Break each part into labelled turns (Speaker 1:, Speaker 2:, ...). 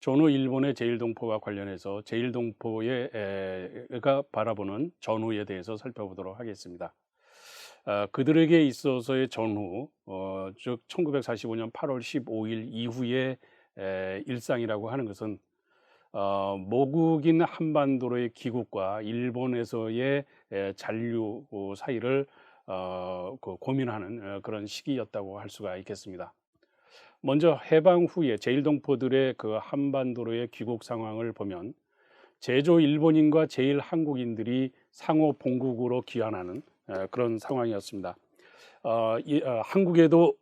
Speaker 1: 전후 일본의 제일동포와 관련해서 제일동포가 바라보는 전후에 대해서 살펴보도록 하겠습니다. 그들에게 있어서의 전후, 즉 1945년 8월 15일 이후의 일상이라고 하는 것은 모국인 한반도로의 귀국과 일본에서의 잔류 사이를 고민하는 그런 시기였다고 할 수가 있겠습니다. 먼저 해방 후에 제일동포들의 그 한반도로의 귀국 상황을 보면 제조 일본인과 제일 한국인들이 상호 본국으로 귀환하는 그런 상황이었습니다. 한국에도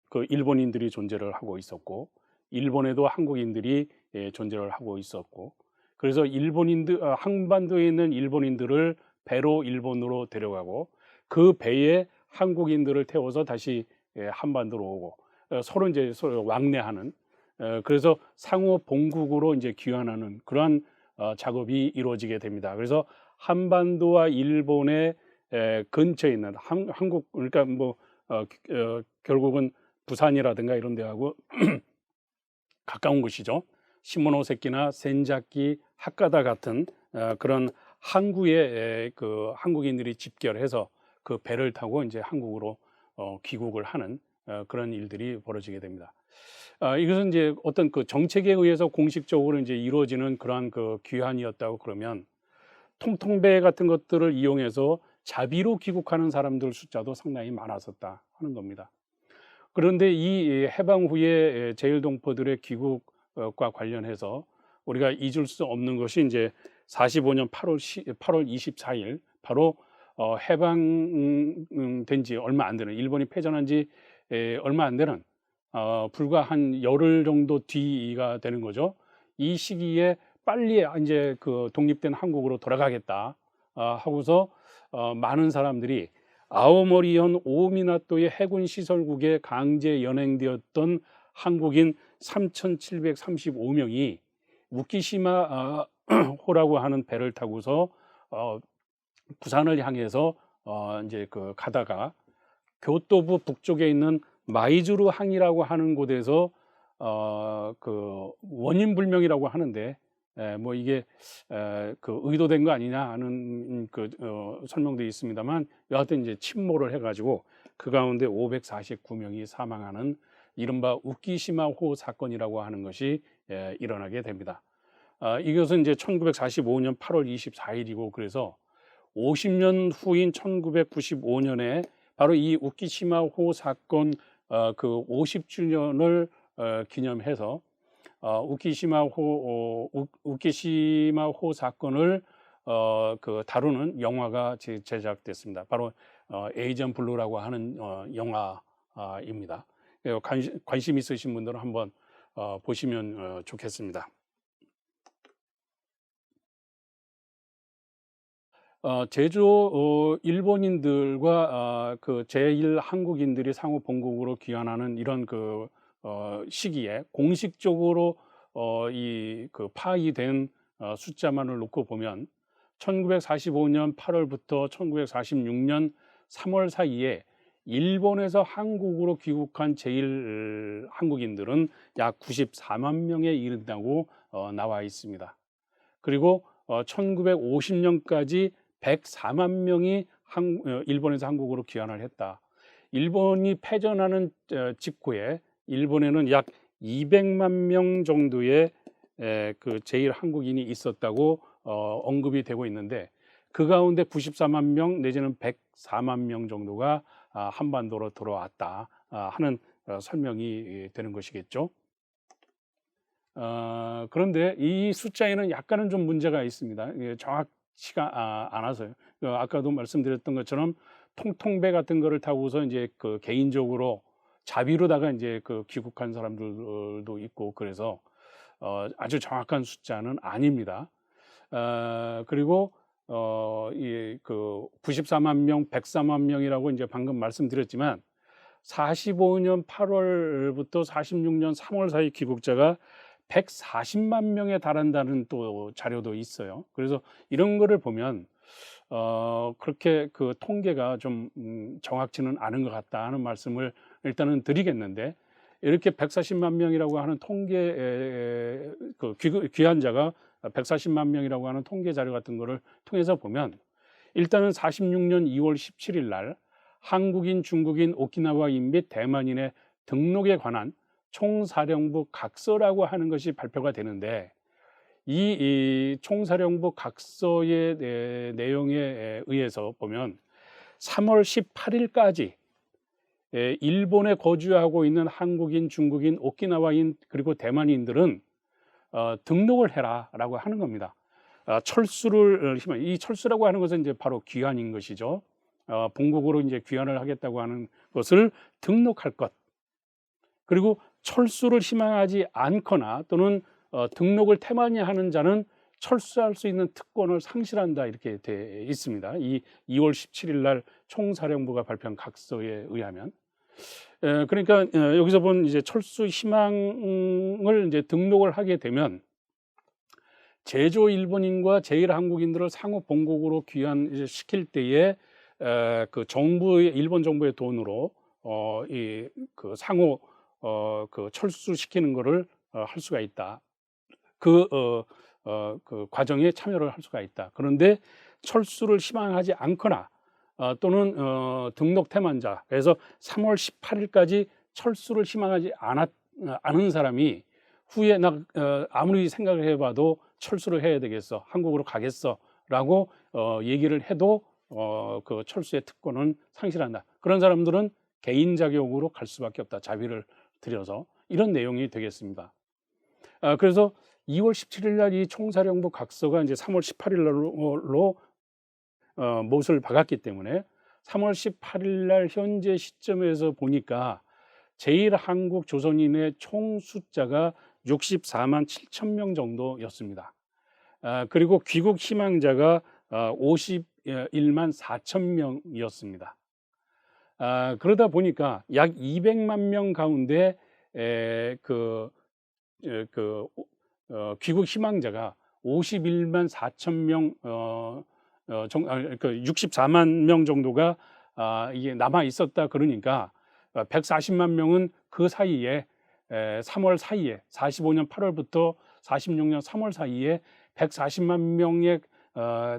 Speaker 1: 그 일본인들이 존재를 하고 있었고, 일본에도 한국인들이 존재를 하고 있었고, 그래서 한반도에 있는 일본인들을 배로 일본으로 데려가고 그 배에 한국인들을 태워서 다시 한반도로 오고 서로 왕래하는, 그래서 상호 본국으로 이제 귀환하는 그러한 작업이 이루어지게 됩니다. 그래서 한반도와 일본의 근처에 있는 한국, 그러니까 결국은 부산이라든가 이런 데하고 가까운 곳이죠. 시모노세키나 센자키, 하카다 같은 그런 항구에 그 한국인들이 집결해서 그 배를 타고 이제 한국으로 귀국을 하는 그런 일들이 벌어지게 됩니다. 이것은 이제 어떤 그 정책에 의해서 공식적으로 이제 이루어지는 그러한 그 귀환이었다고 그러면, 통통배 같은 것들을 이용해서 자비로 귀국하는 사람들 숫자도 상당히 많았었다 하는 겁니다. 그런데 이 해방 후에 제일동포들의 귀국과 관련해서 우리가 잊을 수 없는 것이 이제 45년 8월 24일 바로 해방된 지 얼마 안 되는, 일본이 패전한 지 얼마 안 되는 불과 한 열흘 정도 뒤가 되는 거죠. 이 시기에 빨리 이제 그 독립된 한국으로 돌아가겠다 하고서 많은 사람들이 아오모리현 오미나토의 해군 시설국에 강제 연행되었던 한국인 3,735명이 우키시마 호라고 하는 배를 타고서 부산을 향해서 이제 그 가다가 교토부 북쪽에 있는 마이즈루 항이라고 하는 곳에서 그 원인 불명이라고 하는데, 뭐 이게 그 의도된 거 아니냐 하는 그 설명도 있습니다만, 여하튼 이제 침몰을 해가지고 그 가운데 549명이 사망하는 이른바 우키시마호 사건이라고 하는 것이 일어나게 됩니다. 이것은 이제 1945년 8월 24일이고, 그래서 50년 후인 1995년에 바로 이 우키시마호 사건 그 50주년을 기념해서 우키시마호 사건을 그 다루는 영화가 제작됐습니다. 바로 에이전 블루라고 하는 영화입니다. 관심 있으신 분들은 한번 보시면 좋겠습니다. 제조 일본인들과 그 제일 한국인들이 상호 본국으로 귀환하는 이런 그 시기에 공식적으로 이 그 파악된 숫자만을 놓고 보면 1945년 8월부터 1946년 3월 사이에 일본에서 한국으로 귀국한 제일 한국인들은 약 94만 명에 이른다고 나와 있습니다. 그리고 1950년까지 104만 명이 일본에서 한국으로 귀환을 했다. 일본이 패전하는 직후에 일본에는 약 200만 명 정도의 그 제일 한국인이 있었다고 언급이 되고 있는데, 그 가운데 94만 명 내지는 104만 명 정도가 한반도로 들어왔다 하는 설명이 되는 것이겠죠. 그런데 이 숫자에는 약간은 좀 문제가 있습니다. 정확치가 않아서요. 아까도 말씀드렸던 것처럼 통통배 같은 거를 타고서 이제 그 개인적으로 자비로다가 이제 그 귀국한 사람들도 있고, 그래서 아주 정확한 숫자는 아닙니다. 그리고 이 그 94만 명, 104만 명이라고 이제 방금 말씀드렸지만 45년 8월부터 46년 3월 사이 귀국자가 140만 명에 달한다는 또 자료도 있어요. 그래서 이런 거를 보면 그렇게 그 통계가 좀 정확치는 않은 것 같다 하는 말씀을 일단은 드리겠는데, 이렇게 140만 명이라고 하는 귀환자가 140만 명이라고 하는 통계 자료 같은 거를 통해서 보면, 일단은 46년 2월 17일 날 한국인, 중국인, 오키나와인 및 대만인의 등록에 관한 총사령부 각서라고 하는 것이 발표가 되는데, 이 총사령부 각서의 내용에 의해서 보면 3월 18일까지 일본에 거주하고 있는 한국인, 중국인, 오키나와인 그리고 대만인들은 등록을 해라라고 하는 겁니다. 이 철수라고 하는 것은 이제 바로 귀환인 것이죠. 본국으로 이제 귀환을 하겠다고 하는 것을 등록할 것. 그리고 철수를 희망하지 않거나 또는 등록을 태만히 하는 자는 철수할 수 있는 특권을 상실한다, 이렇게 돼 있습니다. 이 2월 17일 날 총사령부가 발표한 각서에 의하면, 그러니까 여기서 본 이제 철수 희망을 이제 등록을 하게 되면 제조 일본인과 제일 한국인들을 상호 본국으로 귀환시킬 때에 그 일본 정부의 돈으로 그 상호 그 철수시키는 거를 할 수가 있다. 그 과정에 참여를 할 수가 있다. 그런데 철수를 희망하지 않거나 또는 등록 태만자, 그래서 3월 18일까지 철수를 희망하지 않은 사람이 후에 아무리 생각을 해봐도 철수를 해야 되겠어, 한국으로 가겠어 라고 얘기를 해도 그 철수의 특권은 상실한다. 그런 사람들은 개인 자격으로 갈 수밖에 없다, 자비를 들여서. 이런 내용이 되겠습니다. 그래서 2월 17일 날 이 총사령부 각서가 이제 3월 18일 날로 못을 박았기 때문에 3월 18일 날 현재 시점에서 보니까 제1한국 조선인의 총 숫자가 64만 7천 명 정도였습니다. 그리고 귀국 희망자가 51만 4천 명이었습니다. 그러다 보니까 약 200만 명 가운데 귀국 희망자가 51만 4천 명, 64만 명 정도가 이게 남아 있었다. 그러니까 140만 명은 그 사이에 3월 사이에 45년 8월부터 46년 3월 사이에 140만 명에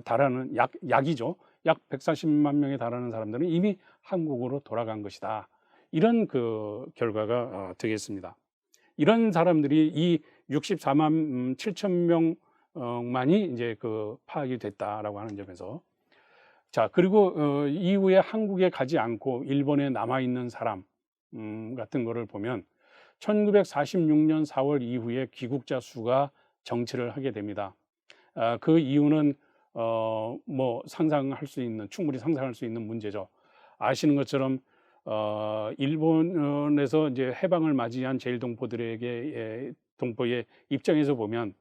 Speaker 1: 달하는 약이죠. 약 140만 명에 달하는 사람들은 이미 한국으로 돌아간 것이다. 이런 그 결과가 되겠습니다. 이런 사람들이 이 64만 7천 명만이 이제 그 파악이 됐다라고 하는 점에서, 자, 그리고 이후에 한국에 가지 않고 일본에 남아 있는 사람 같은 거를 보면 1946년 4월 이후에 귀국자 수가 정체를 하게 됩니다. 그 이유는 뭐 충분히 상상할 수 있는 문제죠. 아시는 것처럼 일본에서 이제 해방을 맞이한 동포의 입장에서 보면,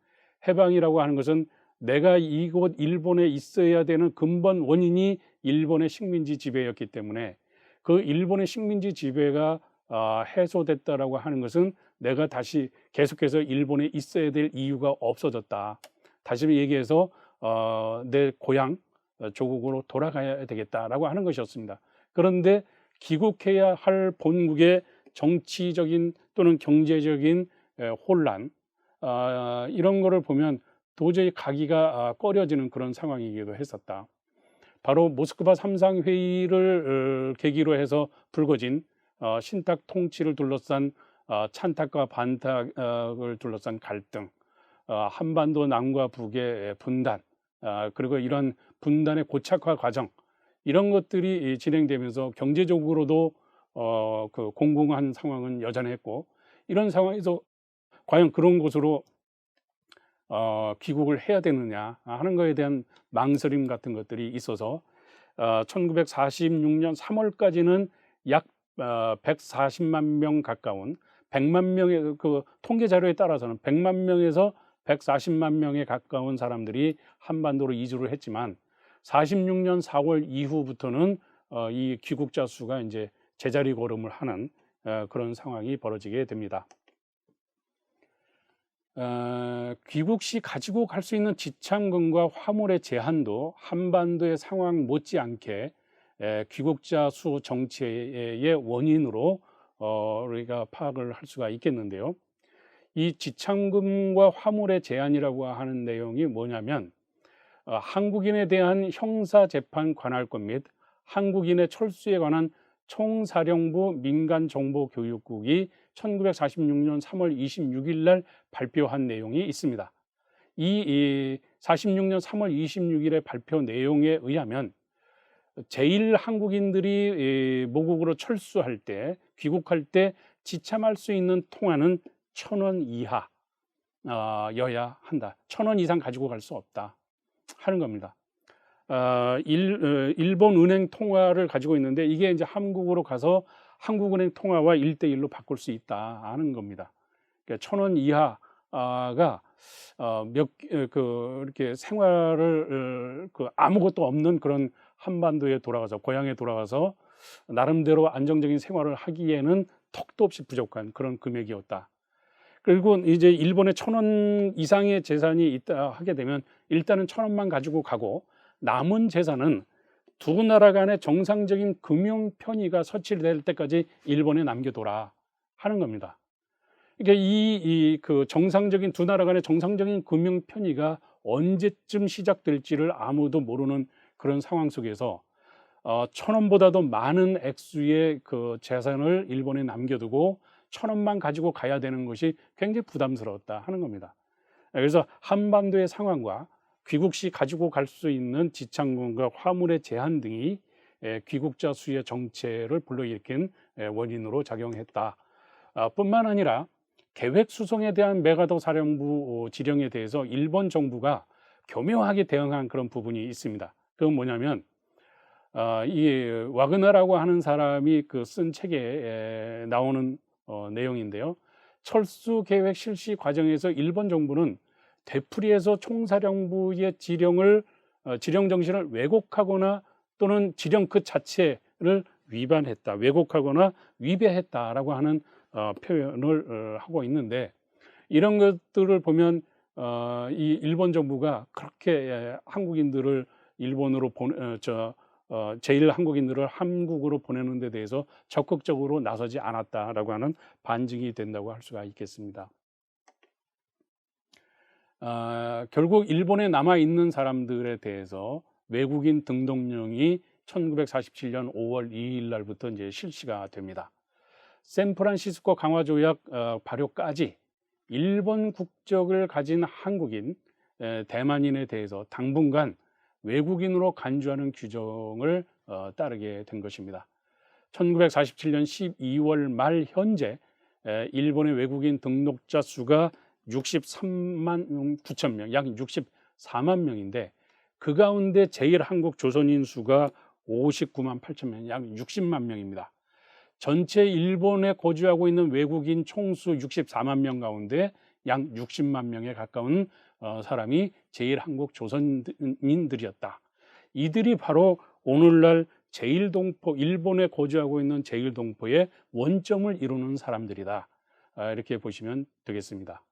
Speaker 1: 해방이라고 하는 것은 내가 이곳 일본에 있어야 되는 근본 원인이 일본의 식민지 지배였기 때문에, 그 일본의 식민지 지배가 해소됐다라고 하는 것은 내가 다시 계속해서 일본에 있어야 될 이유가 없어졌다. 다시 얘기해서 내 고향 조국으로 돌아가야 되겠다라고 하는 것이었습니다. 그런데 귀국해야 할 본국의 정치적인 또는 경제적인 혼란, 이런 거를 보면 도저히 가기가 꺼려지는 그런 상황이기도 했었다. 바로 모스크바 3상 회의를 계기로 해서 불거진 신탁 통치를 둘러싼 찬탁과 반탁을 둘러싼 갈등, 한반도 남과 북의 분단, 그리고 이런 분단의 고착화 과정, 이런 것들이 진행되면서 경제적으로도 그 공공한 상황은 여전했고, 이런 상황에서 과연 그런 곳으로 귀국을 해야 되느냐 하는 것에 대한 망설임 같은 것들이 있어서 1946년 3월까지는 약 140만 명 가까운 100만 명의 그 통계 자료에 따라서는 100만 명에서 140만 명에 가까운 사람들이 한반도로 이주를 했지만, 46년 4월 이후부터는 이 귀국자 수가 이제 제자리 걸음을 하는 그런 상황이 벌어지게 됩니다. 귀국 시 가지고 갈 수 있는 지참금과 화물의 제한도 한반도의 상황 못지않게 귀국자 수 정체의 원인으로 우리가 파악을 할 수가 있겠는데요. 이 지참금과 화물의 제한이라고 하는 내용이 뭐냐면 한국인에 대한 형사재판 관할권 및 한국인의 철수에 관한 총사령부 민간정보교육국이 1946년 3월 26일 날 발표한 내용이 있습니다. 이 46년 3월 26일의 발표 내용에 의하면 제일 한국인들이 모국으로 철수할 때, 귀국할 때 지참할 수 있는 통화는 1,000원 이하 여야 한다. 1,000원 이상 가지고 갈 수 없다 하는 겁니다. 일본 은행 통화를 가지고 있는데 이게 이제 한국으로 가서 한국은행 통화와 1대1로 바꿀 수 있다 하는 겁니다. 그러니까 1,000원 이하가 이렇게 생활을 아무것도 없는 그런 한반도에 돌아가서, 고향에 돌아가서 나름대로 안정적인 생활을 하기에는 턱도 없이 부족한 그런 금액이었다. 그리고 이제 일본에 1,000원 이상의 재산이 있다 하게 되면 일단은 1,000원만 가지고 가고 남은 재산은 두 나라 간의 정상적인 금융 편의가 서치될 때까지 일본에 남겨둬라 하는 겁니다. 그러니까 그 정상적인 두 나라 간의 정상적인 금융 편의가 언제쯤 시작될지를 아무도 모르는 그런 상황 속에서 1,000원보다도 많은 액수의 그 재산을 일본에 남겨두고 1,000원만 가지고 가야 되는 것이 굉장히 부담스러웠다 하는 겁니다. 그래서 한반도의 상황과 귀국 시 가지고 갈 수 있는 지참금과 화물의 제한 등이 귀국자 수의 정체를 불러일으킨 원인으로 작용했다. 뿐만 아니라 계획 수송에 대한 메가더 사령부 지령에 대해서 일본 정부가 교묘하게 대응한 그런 부분이 있습니다. 그건 뭐냐면 이 와그너라고 하는 사람이 쓴 책에 나오는 내용인데요. 철수 계획 실시 과정에서 일본 정부는 되풀이해서 총사령부의 지령 정신을 왜곡하거나 또는 지령 그 자체를 위반했다, 왜곡하거나 위배했다라고 하는 표현을 하고 있는데, 이런 것들을 보면 이 일본 정부가 그렇게 한국인들을 일본으로 제일 한국인들을 한국으로 보내는 데 대해서 적극적으로 나서지 않았다라고 하는 반증이 된다고 할 수가 있겠습니다. 결국 일본에 남아 있는 사람들에 대해서 외국인 등록령이 1947년 5월 2일 날부터 이제 실시가 됩니다. 샌프란시스코 강화 조약 발효까지 일본 국적을 가진 한국인, 대만인에 대해서 당분간 외국인으로 간주하는 규정을 따르게 된 것입니다. 1947년 12월 말 현재 일본의 외국인 등록자 수가 63만 9천 명, 약 64만 명인데 그 가운데 제일 한국 조선인 수가 59만 8천 명, 약 60만 명입니다. 전체 일본에 거주하고 있는 외국인 총수 64만 명 가운데 약 60만 명에 가까운 사람이 제일 한국 조선인들이었다. 이들이 바로 오늘날 제일동포, 일본에 거주하고 있는 제일동포의 원점을 이루는 사람들이다. 이렇게 보시면 되겠습니다.